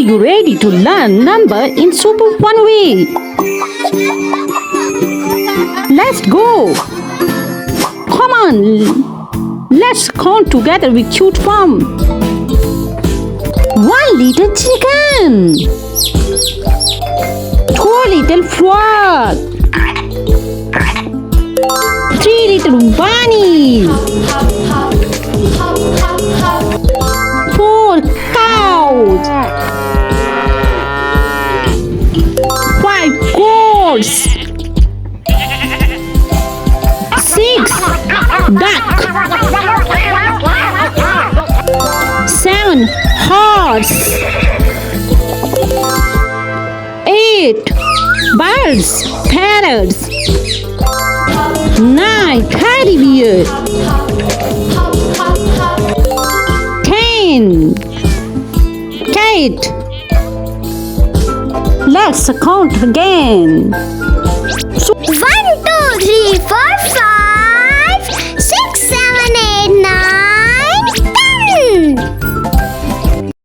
Are you ready to learn number in super fun way? Let's go! Come on! Let's count together with cute form. 1 little chicken. 2 little frog. 3 little bunnies. 4 cows. 5 goats. 6 duck. 7 horse. 8 birds, parrots. 9 teddy bear. 10 cat. Let's count again. 1, 2, 3, 4, 5.